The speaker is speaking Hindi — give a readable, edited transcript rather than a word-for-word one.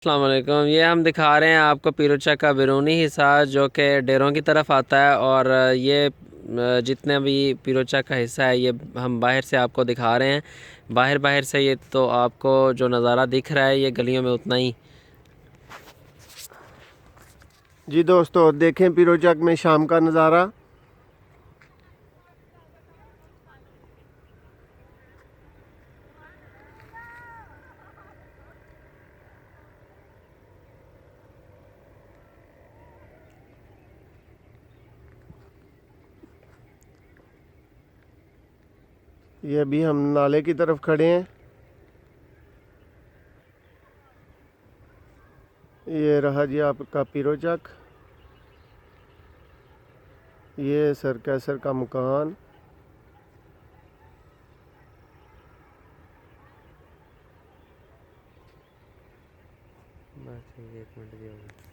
अस्सलाम वालेकुम। ये हम दिखा रहे हैं आपको पीरोचा का बैरूनी हिस्सा जो कि डेरों की तरफ आता है। और ये जितने भी पीरोचा का हिस्सा है ये हम बाहर से आपको दिखा रहे हैं। बाहर बाहर से ये तो आपको जो नज़ारा दिख रहा है ये गलियों में उतना ही। जी दोस्तों, देखें पीरोचक में शाम का नज़ारा। ये अभी हम नाले की तरफ खड़े हैं। ये रहा जी आपका पीरोचक। ये सर कैसर का मकान। बस एक मिनट